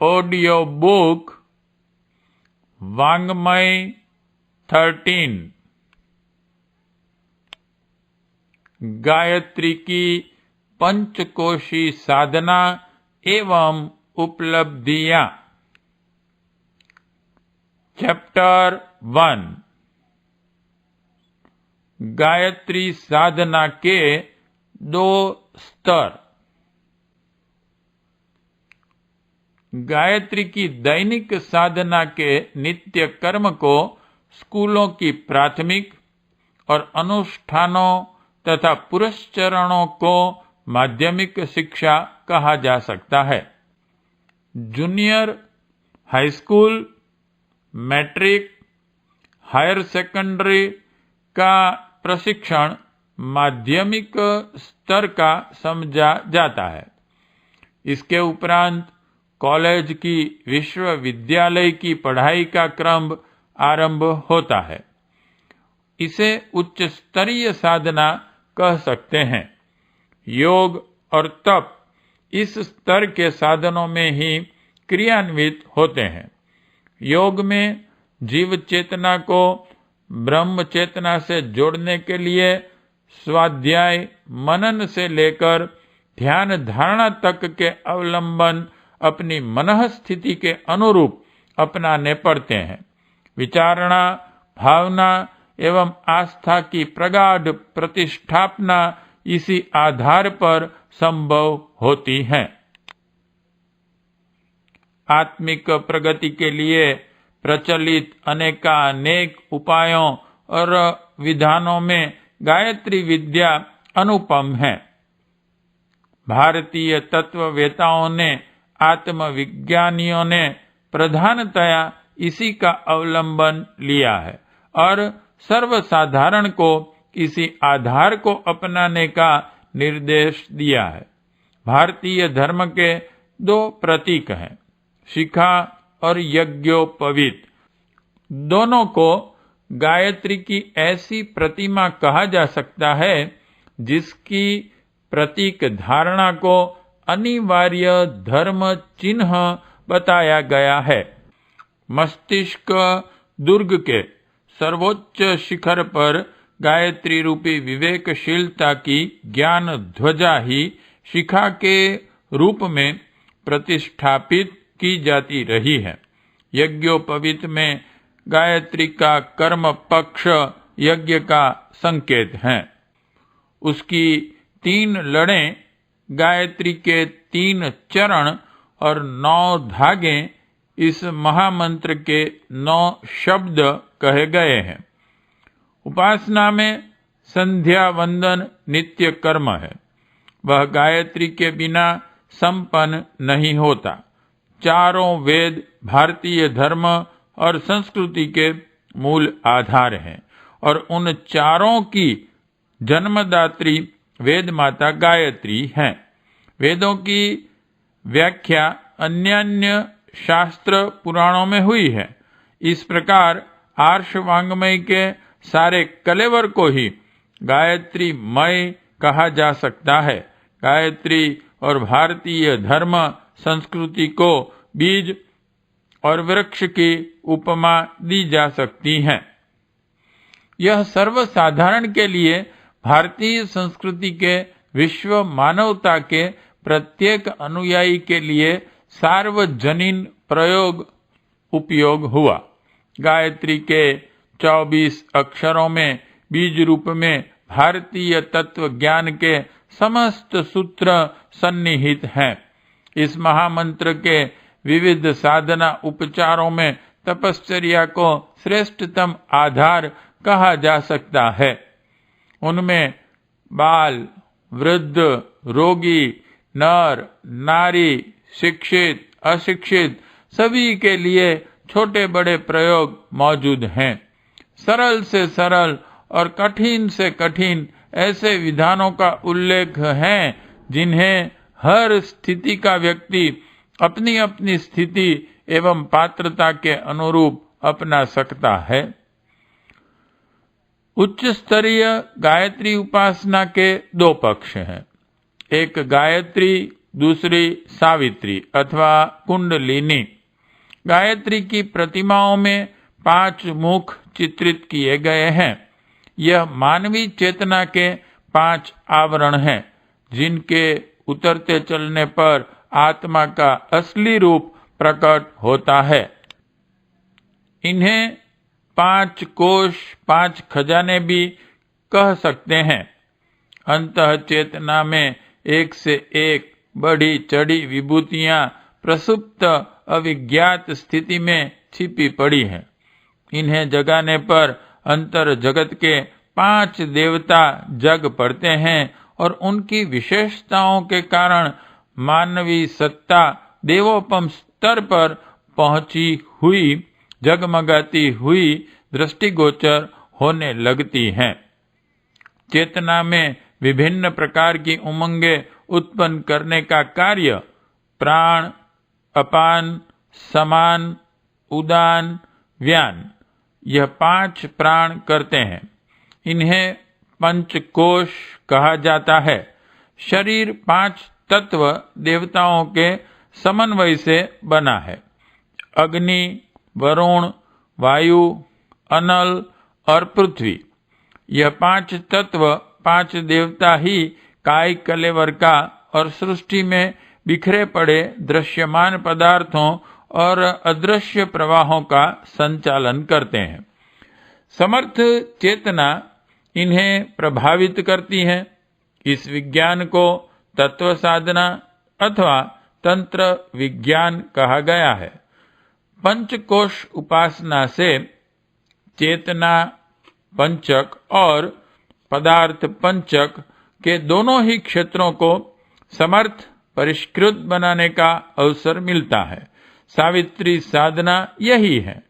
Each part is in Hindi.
ऑडियो बुक वांग्मय 13 गायत्री की पंचकोशी साधना एवं उपलब्धियां। चैप्टर 1 गायत्री साधना के 2 स्तर। गायत्री की दैनिक साधना के नित्य कर्म को स्कूलों की प्राथमिक और अनुष्ठानों तथा पुरस्चरणों को माध्यमिक शिक्षा कहा जा सकता है। Junior high school, matric, higher secondary का प्रशिक्षण माध्यमिक स्तर का समझा जाता है। इसके उपरांत कॉलेज की विश्वविद्यालय की पढ़ाई का क्रम आरंभ होता है। इसे उच्च स्तरीय साधना कह सकते हैं। योग और तप इस स्तर के साधनों में ही क्रियान्वित होते हैं। योग में जीव चेतना को ब्रह्म चेतना से जोड़ने के लिए स्वाध्याय मनन से लेकर ध्यान धारणा तक के अवलंबन अपनी मनः स्थिति के अनुरूप अपनाने पड़ते हैं। विचारणा, भावना एवं आस्था की प्रगाढ़ प्रतिष्ठापना इसी आधार पर संभव होती है। आत्मिक प्रगति के लिए प्रचलित अनेकानेक उपायों और विधानों में गायत्री विद्या अनुपम है। भारतीय तत्ववेताओं ने, आत्मविज्ञानियों ने प्रधानतया इसी का अवलंबन लिया है और सर्वसाधारण को इसी आधार को अपनाने का निर्देश दिया है। भारतीय धर्म के 2 प्रतीक हैं, शिखा और यज्ञोपवीत। दोनों को गायत्री की ऐसी प्रतिमा कहा जा सकता है जिसकी प्रतीक धारणा को अनिवार्य धर्म चिन्ह बताया गया है। मस्तिष्क दुर्ग के सर्वोच्च शिखर पर गायत्री रूपी विवेकशीलता की ज्ञान ध्वजा ही शिखा के रूप में प्रतिष्ठापित की जाती रही है। यज्ञोपवीत में गायत्री का कर्म पक्ष यज्ञ का संकेत है। उसकी 3 लड़ें, गायत्री के 3 चरण और 9 धागे इस महामंत्र के 9 शब्द कहे गए हैं। उपासना में संध्या वंदन नित्य कर्म है। वह गायत्री के बिना संपन्न नहीं होता। चारों वेद भारतीय धर्म और संस्कृति के मूल आधार हैं और उन चारों की जन्मदात्री वेद माता गायत्री हैं। वेदों की व्याख्या अन्यान्य शास्त्र पुराणों में हुई है। इस प्रकार आर्ष वांग्मय के सारे कलेवर को ही गायत्री मय कहा जा सकता है। गायत्री और भारतीय धर्म संस्कृति को बीज और वृक्ष की उपमा दी जा सकती है। यह सर्वसाधारण के लिए भारतीय संस्कृति के विश्व मानवता के प्रत्येक अनुयायी के लिए सार्वजनीन उपयोग हुआ। गायत्री के 24 अक्षरों में बीज रूप में भारतीय तत्व ज्ञान के समस्त सूत्र सन्निहित हैं। इस महामंत्र के विविध साधना उपचारों में तपश्चर्या को श्रेष्ठतम आधार कहा जा सकता है। उनमें बाल, वृद्ध, रोगी, नर, नारी, शिक्षित, अशिक्षित सभी के लिए छोटे बड़े प्रयोग मौजूद हैं। सरल से सरल और कठिन से कठिन ऐसे विधानों का उल्लेख है जिन्हें हर स्थिति का व्यक्ति अपनी अपनी स्थिति एवं पात्रता के अनुरूप अपना सकता है। उच्च स्तरीय गायत्री उपासना के 2 पक्ष हैं। एक गायत्री दूसरी सावित्री अथवा कुंडलिनी। गायत्री की प्रतिमाओं में 5 मुख चित्रित किए गए हैं। यह मानवीय चेतना के 5 आवरण हैं, जिनके उतरते चलने पर आत्मा का असली रूप प्रकट होता है। इन्हें 5 कोश, 5 खजाने भी कह सकते हैं। अंतः चेतना में एक से एक बढ़ी चढ़ी विभूतियां प्रसुप्त अविज्ञात स्थिति में छिपी पड़ी हैं। इन्हें जगाने पर अंतर जगत के 5 देवता जग पड़ते हैं और उनकी विशेषताओं के कारण मानवीय सत्ता देवोपम स्तर पर पहुंची हुई, जगमगाती हुई दृष्टिगोचर होने लगती हैं। चेतना में विभिन्न प्रकार की उमंगें उत्पन्न करने का कार्य प्राण, अपान, समान, उदान, व्यान, यह 5 प्राण करते हैं। इन्हें पंचकोश कहा जाता है। शरीर 5 तत्व देवताओं के समन्वय से बना है। अग्नि, वरुण, वायु, अनल और पृथ्वी, यह 5 तत्व 5 देवता ही काय कलेवर का और सृष्टि में बिखरे पड़े दृश्यमान पदार्थों और अदृश्य प्रवाहों का संचालन करते हैं। समर्थ चेतना इन्हें प्रभावित करती है। इस विज्ञान को तत्व साधना अथवा तंत्र विज्ञान कहा गया है। पंचकोश उपासना से चेतना पंचक और पदार्थ पंचक के दोनों ही क्षेत्रों को समर्थ परिष्कृत बनाने का अवसर मिलता है। सावित्री साधना यही है।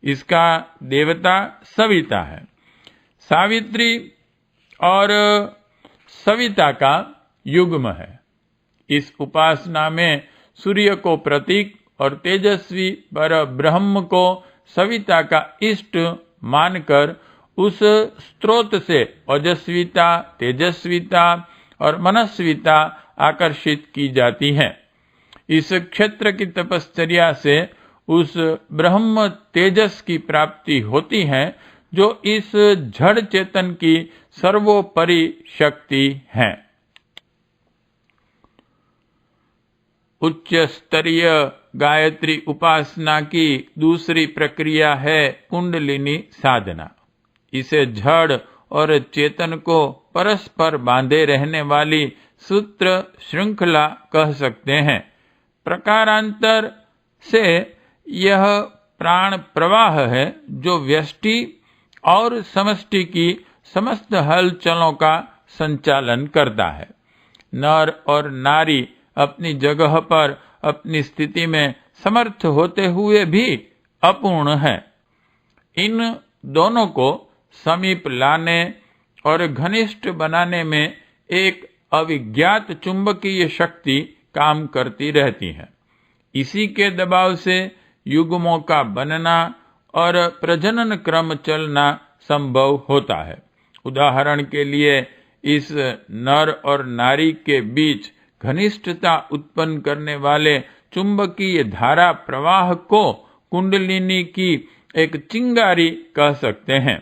इसका देवता सविता है। सावित्री और सविता का युग्म है। इस उपासना में सूर्य को प्रतीक और तेजस्वी पर ब्रह्म को सविता का इष्ट मानकर उस स्रोत से ओजस्विता, तेजस्विता और मनस्विता आकर्षित की जाती है। इस क्षेत्र की तपश्चर्या से उस ब्रह्म तेजस की प्राप्ति होती है, जो इस जड़ चेतन की सर्वोपरि शक्ति है। उच्च स्तरीय गायत्री उपासना की दूसरी प्रक्रिया है कुंडलिनी साधना। इसे जड़ और चेतन को परस्पर बांधे रहने वाली सूत्र श्रृंखला कह सकते हैं। प्रकारांतर से यह प्राण प्रवाह है, जो व्यष्टि और समष्टि की समस्त हलचलों का संचालन करता है। नर और नारी अपनी जगह पर अपनी स्थिति में समर्थ होते हुए भी अपूर्ण है। इन दोनों को समीप लाने और घनिष्ठ बनाने में एक अविज्ञात चुंबकीय शक्ति काम करती रहती है। इसी के दबाव से युग्मों का बनना और प्रजनन क्रम चलना संभव होता है। उदाहरण के लिए इस नर और नारी के बीच घनिष्ठता उत्पन्न करने वाले चुंबकीय धारा प्रवाह को कुंडलिनी की एक चिंगारी कह सकते हैं।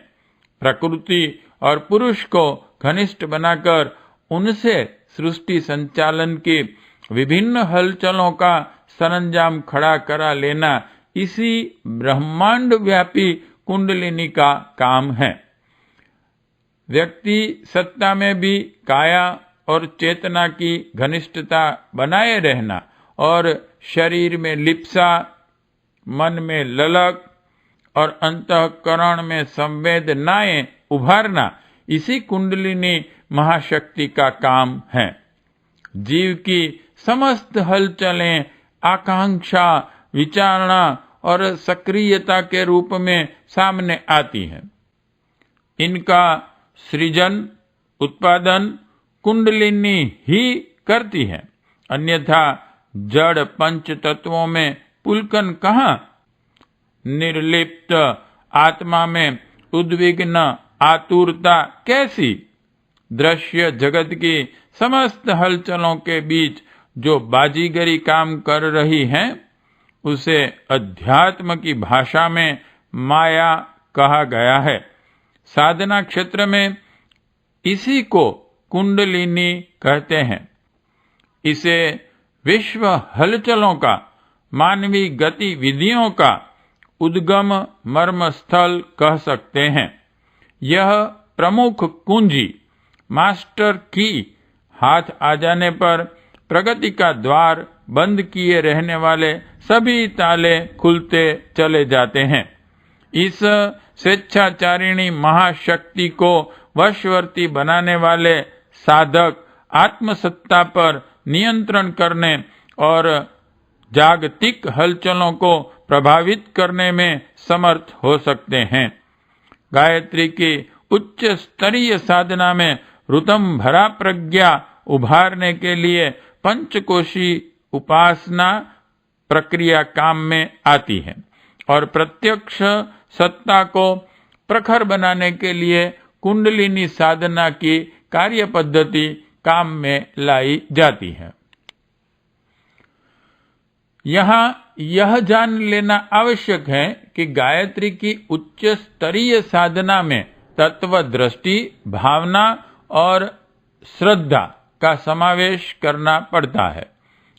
प्रकृति और पुरुष को घनिष्ठ बनाकर उनसे सृष्टि संचालन की विभिन्न हलचलों का सरंजाम खड़ा करा लेना इसी ब्रह्मांड व्यापी कुंडलिनी का काम है। व्यक्ति सत्ता में भी काया और चेतना की घनिष्ठता बनाए रहना और शरीर में लिप्सा, मन में ललक और अंतःकरण में संवेदनाएं उभारना इसी कुंडलिनी महाशक्ति का काम है। जीव की समस्त हलचलें आकांक्षा, विचारणा और सक्रियता के रूप में सामने आती हैं। इनका सृजन, उत्पादन कुंडलिनी ही करती है, अन्यथा जड़ पंच तत्वों में पुलकन कहाँ? निर्लिप्त आत्मा में उद्विग्न आतुरता कैसी? दृश्य जगत की समस्त हलचलों के बीच जो बाजीगरी काम कर रही हैं, उसे अध्यात्म की भाषा में माया कहा गया है। साधना क्षेत्र में इसी को कुंडलिनी कहते हैं। इसे विश्व हलचलों का, मानवीय गतिविधियों का उद्गम मर्म स्थल कह सकते हैं। यह प्रमुख कुंजी, मास्टर की हाथ आ जाने पर प्रगति का द्वार बंद किए रहने वाले सभी ताले खुलते चले जाते हैं। इस स्वेच्छाचारिणी महाशक्ति को वशवर्ती बनाने वाले साधक आत्मसत्ता पर नियंत्रण करने और जागतिक हलचलों को प्रभावित करने में समर्थ हो सकते हैं। गायत्री की उच्च स्तरीय साधना में ऋतम भरा प्रज्ञा उभारने के लिए पंचकोशी उपासना प्रक्रिया काम में आती है और प्रत्यक्ष सत्ता को प्रखर बनाने के लिए कुंडलिनी साधना की कार्य पद्धति काम में लाई जाती है। यहाँ यह जान लेना आवश्यक है कि गायत्री की उच्च स्तरीय साधना में तत्व दृष्टि, भावना और श्रद्धा का समावेश करना पड़ता है।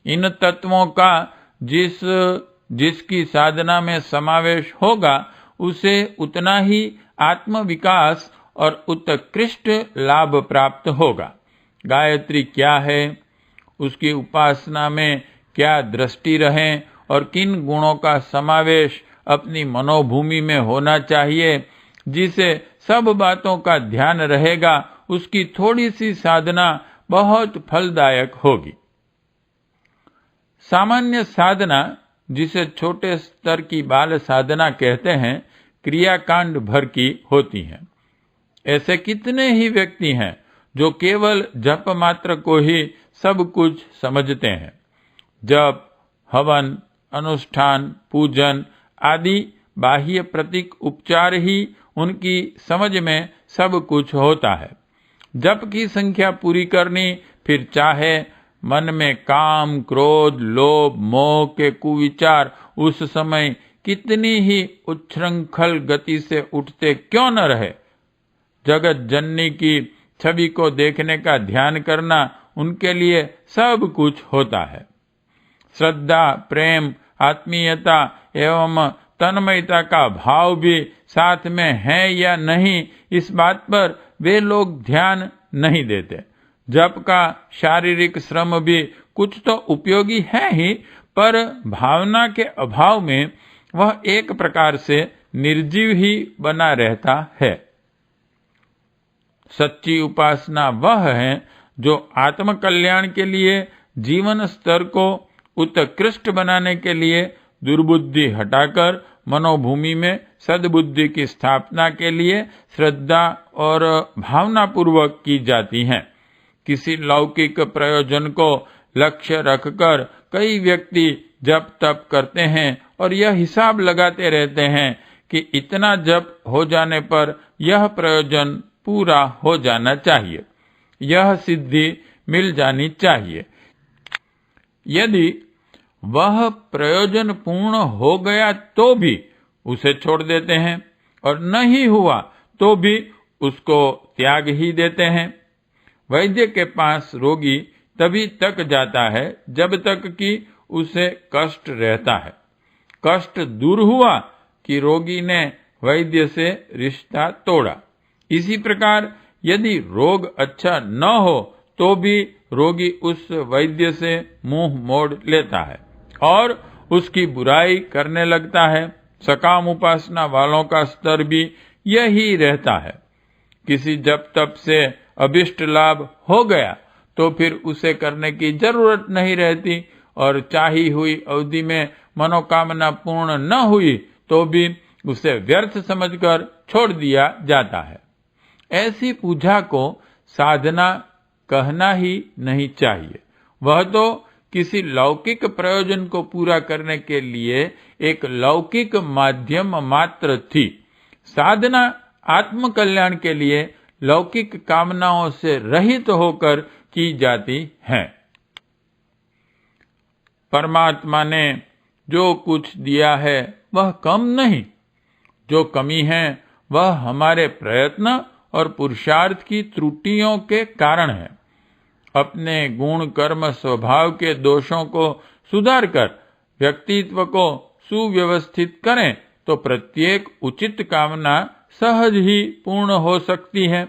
इन तत्वों का जिसकी साधना में समावेश होगा, उसे उतना ही आत्म विकास और उत्कृष्ट लाभ प्राप्त होगा। गायत्री क्या है, उसकी उपासना में क्या दृष्टि रहे और किन गुणों का समावेश अपनी मनोभूमि में होना चाहिए, जिसे सब बातों का ध्यान रहेगा, उसकी थोड़ी सी साधना बहुत फलदायक होगी। सामान्य साधना, जिसे छोटे स्तर की बाल साधना कहते हैं, क्रियाकांड भर की होती है। ऐसे कितने ही व्यक्ति हैं जो केवल जप मात्र को ही सब कुछ समझते हैं। जप, हवन, अनुष्ठान, पूजन आदि बाह्य प्रतीक उपचार ही उनकी समझ में सब कुछ होता है। जप की संख्या पूरी करनी, फिर चाहे मन में काम, क्रोध, लोभ, मोह के कुविचार उस समय कितनी ही उच्छृंखल गति से उठते क्यों न रहे, जगत जननी की छवि को देखने का ध्यान करना उनके लिए सब कुछ होता है। श्रद्धा, प्रेम, आत्मीयता एवं तन्मयता का भाव भी साथ में है या नहीं, इस बात पर वे लोग ध्यान नहीं देते। जप का शारीरिक श्रम भी कुछ तो उपयोगी है ही, पर भावना के अभाव में वह एक प्रकार से निर्जीव ही बना रहता है। सच्ची उपासना वह है जो आत्म कल्याण के लिए, जीवन स्तर को उत्कृष्ट बनाने के लिए दुर्बुद्धि हटाकर मनोभूमि में सद्बुद्धि की स्थापना के लिए श्रद्धा और भावना पूर्वक की जाती हैं। किसी लौकिक प्रयोजन को लक्ष्य रखकर कई व्यक्ति जप तप करते हैं और यह हिसाब लगाते रहते हैं कि इतना जप हो जाने पर यह प्रयोजन पूरा हो जाना चाहिए, यह सिद्धि मिल जानी चाहिए। यदि वह प्रयोजन पूर्ण हो गया तो भी उसे छोड़ देते हैं और नहीं हुआ तो भी उसको त्याग ही देते हैं। वैद्य के पास रोगी तभी तक जाता है जब तक कि उसे कष्ट रहता है। कष्ट दूर हुआ कि रोगी ने वैद्य से रिश्ता तोड़ा। इसी प्रकार यदि रोग अच्छा न हो तो भी रोगी उस वैद्य से मुंह मोड़ लेता है और उसकी बुराई करने लगता है। सकाम उपासना वालों का स्तर भी यही रहता है। किसी जप तप से अभिष्ट लाभ हो गया तो फिर उसे करने की जरूरत नहीं रहती और चाही हुई अवधि में मनोकामना पूर्ण न हुई तो भी उसे व्यर्थ समझकर छोड़ दिया जाता है। ऐसी पूजा को साधना कहना ही नहीं चाहिए। वह तो किसी लौकिक प्रयोजन को पूरा करने के लिए एक लौकिक माध्यम मात्र थी। साधना आत्म कल्याण के लिए लौकिक कामनाओं से रहित होकर की जाती है। परमात्मा ने जो कुछ दिया है वह कम नहीं, जो कमी है वह हमारे प्रयत्न और पुरुषार्थ की त्रुटियों के कारण है। अपने गुण कर्म स्वभाव के दोषों को सुधार कर व्यक्तित्व को सुव्यवस्थित करें तो प्रत्येक उचित कामना सहज ही पूर्ण हो सकती है।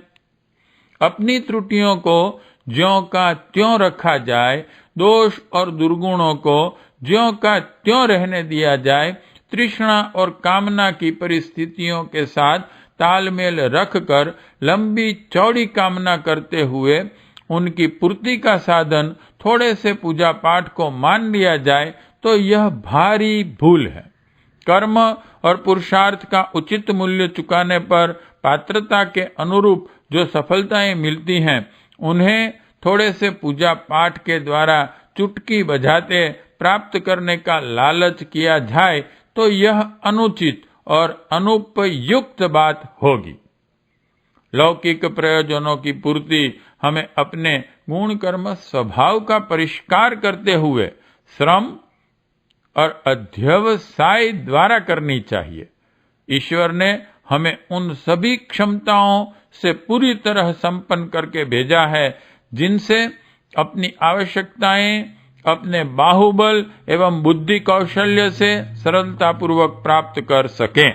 अपनी त्रुटियों को ज्यों का त्यों रखा जाए, दोष और दुर्गुणों को ज्यों का त्यों रहने दिया जाए, तृष्णा और कामना की परिस्थितियों के साथ तालमेल रखकर लंबी चौड़ी कामना करते हुए उनकी पूर्ति का साधन थोड़े से पूजा पाठ को मान लिया जाए तो यह भारी भूल है। कर्म और पुरुषार्थ का उचित मूल्य चुकाने पर पात्रता के अनुरूप जो सफलताएं मिलती हैं, उन्हें थोड़े से पूजा पाठ के द्वारा चुटकी बजाते प्राप्त करने का लालच किया जाए तो यह अनुचित और अनुपयुक्त बात होगी। लौकिक प्रयोजनों की पूर्ति हमें अपने गुण कर्म स्वभाव का परिष्कार करते हुए श्रम और अध्यवसाय द्वारा करनी चाहिए। ईश्वर ने हमें उन सभी क्षमताओं से पूरी तरह संपन्न करके भेजा है जिनसे अपनी आवश्यकताएं अपने बाहुबल एवं बुद्धि कौशल्य से सरलतापूर्वक प्राप्त कर सकें।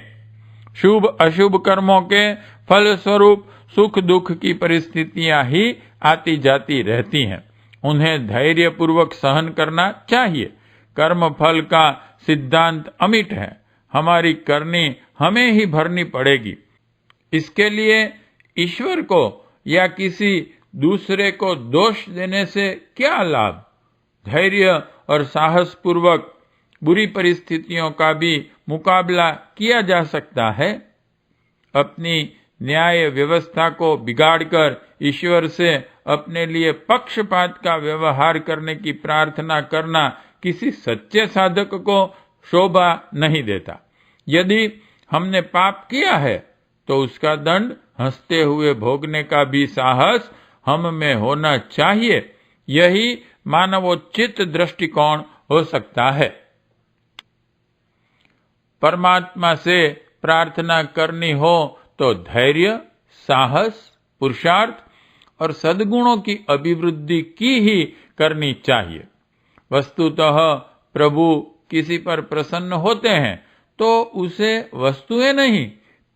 शुभ अशुभ कर्मों के फल स्वरूप सुख दुख की परिस्थितियां ही आती जाती रहती हैं। उन्हें धैर्य पूर्वक सहन करना चाहिए। कर्म फल का सिद्धांत अमिट है। हमारी करनी हमें ही भरनी पड़ेगी। इसके लिए ईश्वर को या किसी दूसरे को दोष देने से क्या लाभ। धैर्य और साहस पूर्वक बुरी परिस्थितियों का भी मुकाबला किया जा सकता है। अपनी न्याय व्यवस्था को बिगाड़कर ईश्वर से अपने लिए पक्षपात का व्यवहार करने की प्रार्थना करना किसी सच्चे साधक को शोभा नहीं देता। यदि हमने पाप किया है तो उसका दंड हंसते हुए भोगने का भी साहस हम में होना चाहिए। यही मानवोचित दृष्टिकोण हो सकता है। परमात्मा से प्रार्थना करनी हो तो धैर्य, साहस, पुरुषार्थ और सद्गुणों की अभिवृद्धि की ही करनी चाहिए। वस्तुतः प्रभु किसी पर प्रसन्न होते हैं तो उसे वस्तुएं नहीं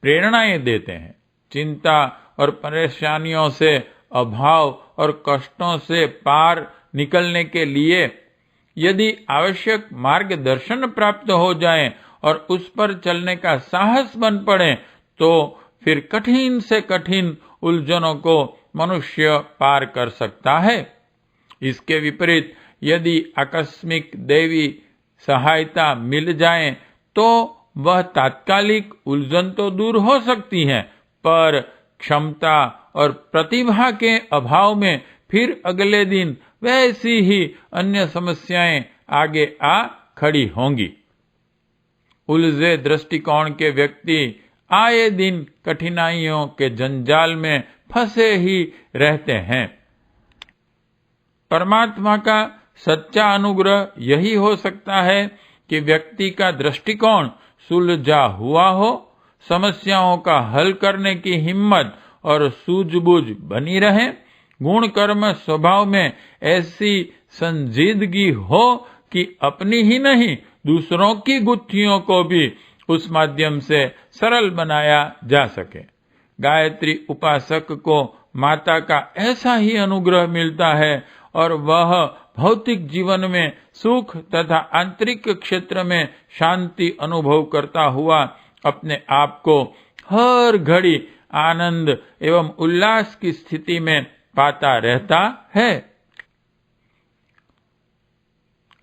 प्रेरणाएं देते हैं। चिंता और परेशानियों से, अभाव और कष्टों से पार निकलने के लिए यदि आवश्यक मार्गदर्शन प्राप्त हो जाए और उस पर चलने का साहस बन पड़े तो फिर कठिन से कठिन उलझनों को मनुष्य पार कर सकता है। इसके विपरीत यदि आकस्मिक दैवी सहायता मिल जाए तो वह तात्कालिक उलझन तो दूर हो सकती है, पर क्षमता और प्रतिभा के अभाव में फिर अगले दिन वैसी ही अन्य समस्याएं आगे आ खड़ी होंगी। उलझे दृष्टिकोण के व्यक्ति आए दिन कठिनाइयों के जंजाल में फंसे ही रहते हैं। परमात्मा का सच्चा अनुग्रह यही हो सकता है कि व्यक्ति का दृष्टिकोण सुलझा हुआ हो, समस्याओं का हल करने की हिम्मत और सूझबूझ बनी रहे, गुण कर्म स्वभाव में ऐसी संजीदगी हो कि अपनी ही नहीं दूसरों की गुत्थियों को भी उस माध्यम से सरल बनाया जा सके। गायत्री उपासक को माता का ऐसा ही अनुग्रह मिलता है और वह भौतिक जीवन में सुख तथा आंतरिक क्षेत्र में शांति अनुभव करता हुआ अपने आप को हर घड़ी आनंद एवं उल्लास की स्थिति में पाता रहता है।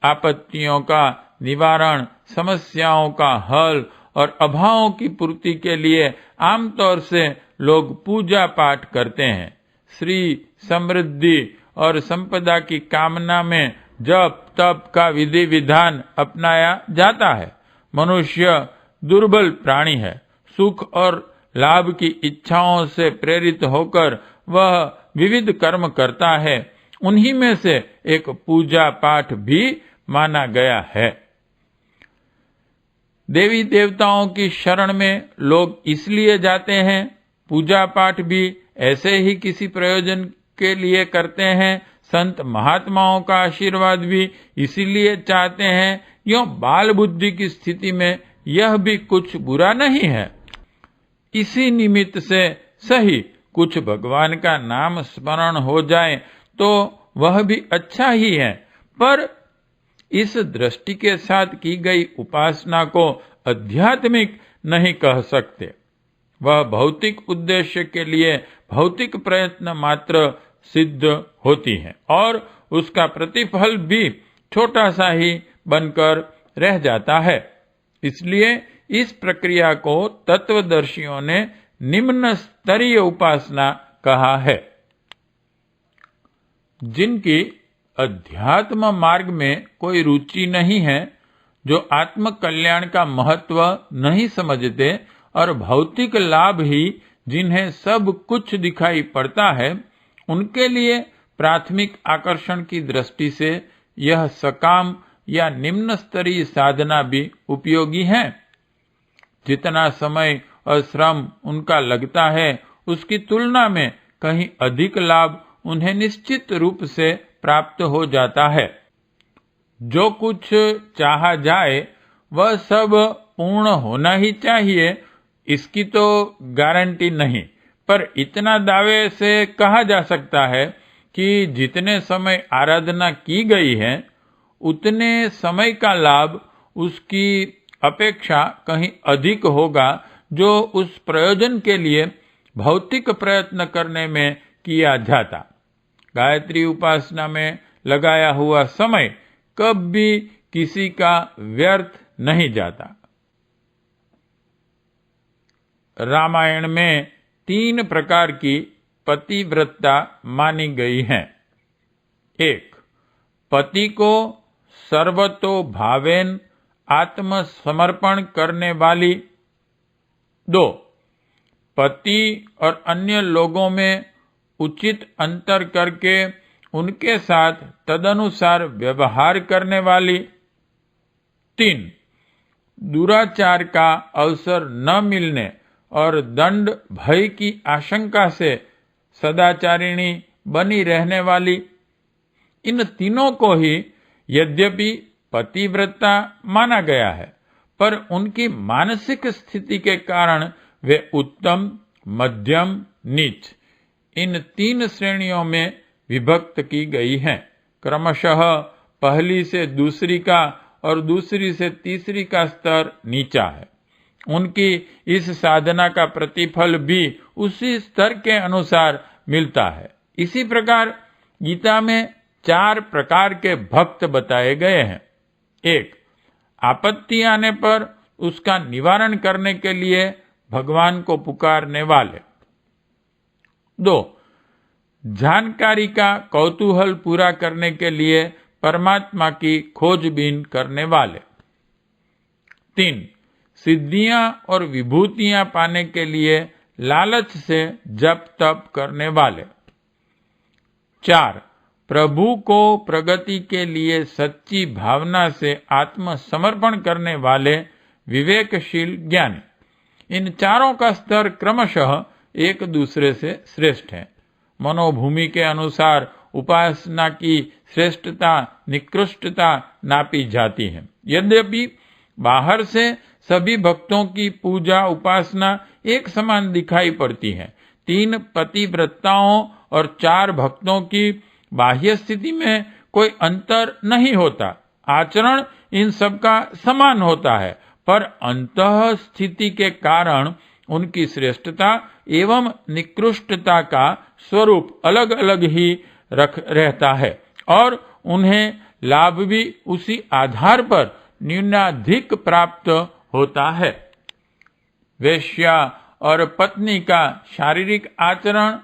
आपत्तियों का निवारण, समस्याओं का हल और अभावों की पूर्ति के लिए आमतौर से लोग पूजा पाठ करते हैं। श्री समृद्धि और संपदा की कामना में जप तप का विधि विधान अपनाया जाता है। मनुष्य दुर्बल प्राणी है। सुख और लाभ की इच्छाओं से प्रेरित होकर वह विविध कर्म करता है। उन्हीं में से एक पूजा पाठ भी माना गया है। देवी देवताओं की शरण में लोग इसलिए जाते हैं, पूजा पाठ भी ऐसे ही किसी प्रयोजन के लिए करते हैं, संत महात्माओं का आशीर्वाद भी इसीलिए चाहते हैं। यूं बाल बुद्धि की स्थिति में यह भी कुछ बुरा नहीं है। इसी निमित्त से सही कुछ भगवान का नाम स्मरण हो जाए तो वह भी अच्छा ही है, पर इस दृष्टि के साथ की गई उपासना को आध्यात्मिक नहीं कह सकते। वह भौतिक उद्देश्य के लिए भौतिक प्रयत्न मात्र सिद्ध होती है और उसका प्रतिफल भी छोटा सा ही बनकर रह जाता है। इसलिए इस प्रक्रिया को तत्वदर्शियों ने निम्न स्तरीय उपासना कहा है। जिनकी अध्यात्म मार्ग में कोई रुचि नहीं है, जो आत्म कल्याण का महत्व नहीं समझते और भौतिक लाभ ही जिन्हें सब कुछ दिखाई पड़ता है, उनके लिए प्राथमिक आकर्षण की दृष्टि से यह सकाम या निम्न स्तरीय साधना भी उपयोगी है। जितना समय और श्रम उनका लगता है, उसकी तुलना में कहीं अधिक लाभ उन्हें निश्चित रूप से प्राप्त हो जाता है। जो कुछ चाहा जाए वह सब पूर्ण होना ही चाहिए, इसकी तो गारंटी नहीं, पर इतना दावे से कहा जा सकता है कि जितने समय आराधना की गई है, उतने समय का लाभ उसकी अपेक्षा कहीं अधिक होगा जो उस प्रयोजन के लिए भौतिक प्रयत्न करने में किया जाता। गायत्री उपासना में लगाया हुआ समय कभी किसी का व्यर्थ नहीं जाता। रामायण में 3 प्रकार की पतिव्रता मानी गई हैं। 1. पति को सर्वतो भावेन आत्मसमर्पण करने वाली। 2. पति और अन्य लोगों में उचित अंतर करके उनके साथ तदनुसार व्यवहार करने वाली। 3. दुराचार का अवसर न मिलने और दंड भय की आशंका से सदाचारिणी बनी रहने वाली। इन तीनों को ही यद्यपि पतिव्रता माना गया है, पर उनकी मानसिक स्थिति के कारण वे उत्तम, मध्यम, नीच इन 3 श्रेणियों में विभक्त की गई हैं। क्रमशः पहली से दूसरी का और दूसरी से तीसरी का स्तर नीचा है। उनकी इस साधना का प्रतिफल भी उसी स्तर के अनुसार मिलता है। इसी प्रकार गीता में 4 प्रकार के भक्त बताए गए हैं। 1. आपत्ति आने पर उसका निवारण करने के लिए भगवान को पुकारने वाले। 2. जानकारी का कौतूहल पूरा करने के लिए परमात्मा की खोजबीन करने वाले। 3. सिद्धियां और विभूतियां पाने के लिए लालच से जप तप करने वाले। 4. प्रभु को प्रगति के लिए सच्ची भावना से आत्मसमर्पण करने वाले विवेकशील ज्ञानी। इन चारों का स्तर क्रमशः एक दूसरे से श्रेष्ठ है। मनोभूमि के अनुसार उपासना की श्रेष्ठता निकृष्टता नापी जाती है। यद्यपि बाहर से सभी भक्तों की पूजा उपासना एक समान दिखाई पड़ती है, 3 पतिव्रताओं और 4 भक्तों की बाह्य स्थिति में कोई अंतर नहीं होता। आचरण इन सब का समान होता है, पर अंतः स्थिति के कारण उनकी श्रेष्ठता एवं निकृष्टता का स्वरूप अलग अलग ही रहता है और उन्हें लाभ भी उसी आधार पर न्यूनाधिक प्राप्त होता है। वेश्या और पत्नी का शारीरिक आचरण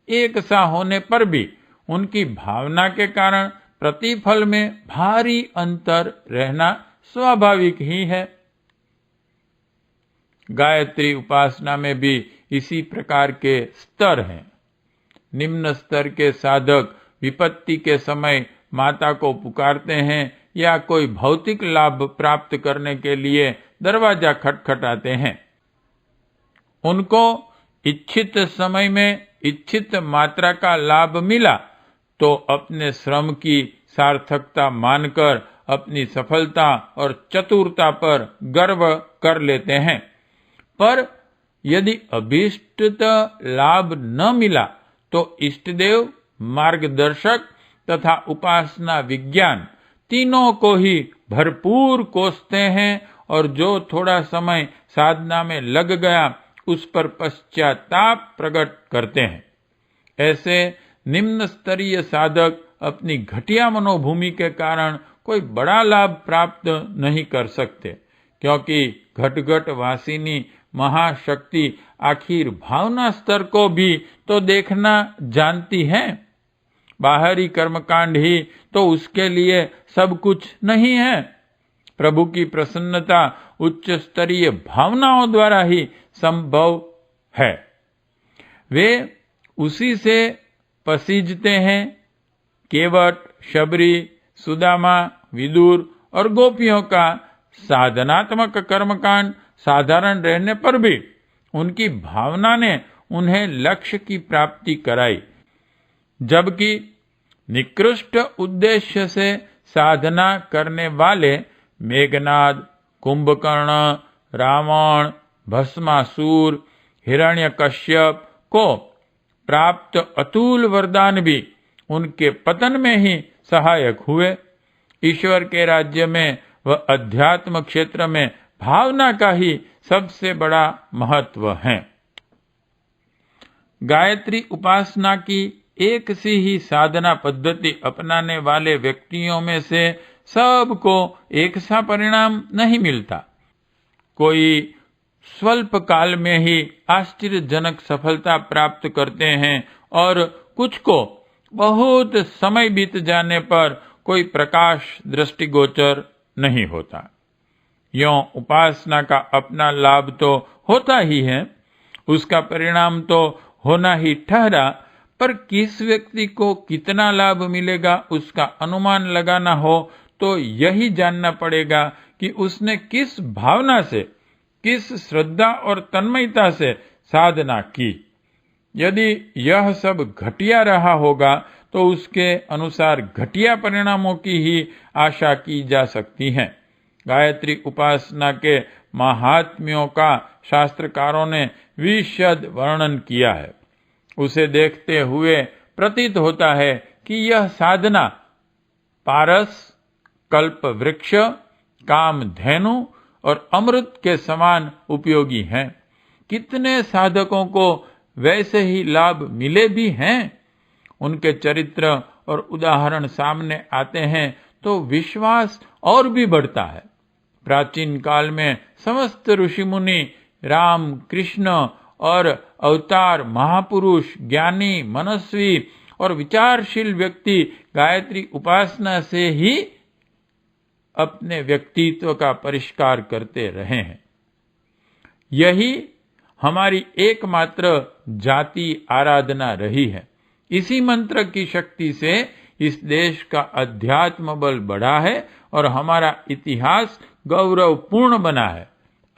एक सा होने पर भी उनकी भावना के कारण प्रतिफल में भारी अंतर रहना स्वाभाविक ही है। गायत्री उपासना में भी इसी प्रकार के स्तर हैं। निम्न स्तर के साधक विपत्ति के समय माता को पुकारते हैं या कोई भौतिक लाभ प्राप्त करने के लिए दरवाजा खटखटाते हैं। उनको इच्छित समय में इच्छित मात्रा का लाभ मिला तो अपने श्रम की सार्थकता मानकर अपनी सफलता और चतुरता पर गर्व कर लेते हैं। पर यदि अभीष्ट लाभ न मिला तो इष्टदेव, मार्गदर्शक तथा उपासना विज्ञान तीनों को ही भरपूर कोसते हैं और जो थोड़ा समय साधना में लग गया उस पर पश्चाताप प्रकट करते हैं। ऐसे निम्न स्तरीय साधक अपनी घटिया मनोभूमि के कारण कोई बड़ा लाभ प्राप्त नहीं कर सकते, क्योंकि घट वासिनी महाशक्ति आखिर भावना स्तर को भी तो देखना जानती है। बाहरी कर्मकांड ही तो उसके लिए सब कुछ नहीं है। प्रभु की प्रसन्नता उच्च स्तरीय भावनाओं द्वारा ही संभव है। वे उसी से पसीजते हैं। केवट, शबरी, सुदामा, विदुर और गोपियों का साधनात्मक कर्मकांड साधारण रहने पर भी उनकी भावना ने उन्हें लक्ष्य की प्राप्ति कराई, जबकि निकृष्ट उद्देश्य से साधना करने वाले मेघनाद, कुंभकर्ण, रावण, भस्मासुर, हिरण्यकश्यप को प्राप्त अतुल वरदान भी उनके पतन में ही सहायक हुए। ईश्वर के राज्य में व अध्यात्म क्षेत्र में भावना का ही सबसे बड़ा महत्व है। गायत्री उपासना की एक सी ही साधना पद्धति अपनाने वाले व्यक्तियों में से सबको एक सा परिणाम नहीं मिलता। कोई स्वल्प काल में ही आश्चर्यजनक सफलता प्राप्त करते हैं और कुछ को बहुत समय बीत जाने पर कोई प्रकाश दृष्टिगोचर नहीं होता। यों उपासना का अपना लाभ तो होता ही है, उसका परिणाम तो होना ही ठहरा, पर किस व्यक्ति को कितना लाभ मिलेगा उसका अनुमान लगाना हो तो यही जानना पड़ेगा कि उसने किस भावना से, किस श्रद्धा और तन्मयता से साधना की। यदि यह सब घटिया रहा होगा तो उसके अनुसार घटिया परिणामों की ही आशा की जा सकती है। गायत्री उपासना के महात्म्यों का शास्त्रकारों ने विशद वर्णन किया है। उसे देखते हुए प्रतीत होता है कि यह साधना पारस, कल्प वृक्ष, कामधेनु और अमृत के समान उपयोगी है। कितने साधकों को वैसे ही लाभ मिले भी हैं। उनके चरित्र और उदाहरण सामने आते हैं तो विश्वास और भी बढ़ता है। प्राचीन काल में समस्त ऋषि मुनि, राम, कृष्ण और अवतार महापुरुष, ज्ञानी, मनस्वी और विचारशील व्यक्ति गायत्री उपासना से ही अपने व्यक्तित्व का परिष्कार करते रहे हैं। यही हमारी एकमात्र जाति आराधना रही है। इसी मंत्र की शक्ति से इस देश का अध्यात्म बल बढ़ा है और हमारा इतिहास गौरवपूर्ण बना है।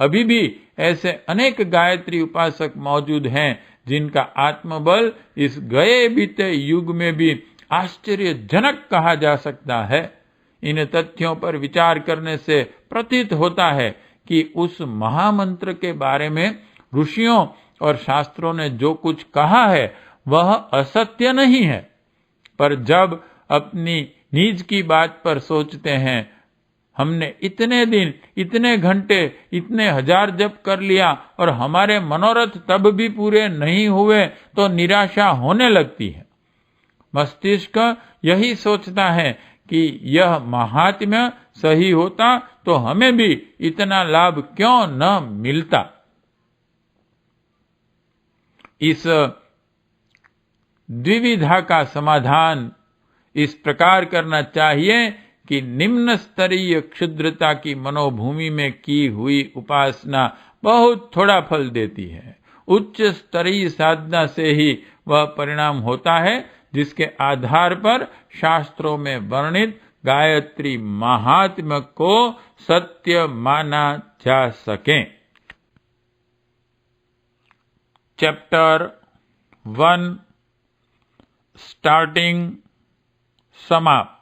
अभी भी ऐसे अनेक गायत्री उपासक मौजूद हैं जिनका आत्मबल इस गए बीते युग में भी आश्चर्यजनक कहा जा सकता है। इन तथ्यों पर विचार करने से प्रतीत होता है कि उस महामंत्र के बारे में ऋषियों और शास्त्रों ने जो कुछ कहा है वह असत्य नहीं है, पर जब अपनी नीज की बात पर सोचते हैं, हमने इतने दिन, इतने घंटे, इतने हजार जप कर लिया और हमारे मनोरथ तब भी पूरे नहीं हुए तो निराशा होने लगती है। मस्तिष्क यही सोचता है कि यह महात्म्य सही होता तो हमें भी इतना लाभ क्यों न मिलता। इस द्विविधा का समाधान इस प्रकार करना चाहिए कि निम्न स्तरीय क्षुद्रता की मनोभूमि में की हुई उपासना बहुत थोड़ा फल देती है। उच्च स्तरीय साधना से ही वह परिणाम होता है जिसके आधार पर शास्त्रों में वर्णित गायत्री महात्म्य को सत्य माना जा सके। चैप्टर 1 स्टार्टिंग समाप्त।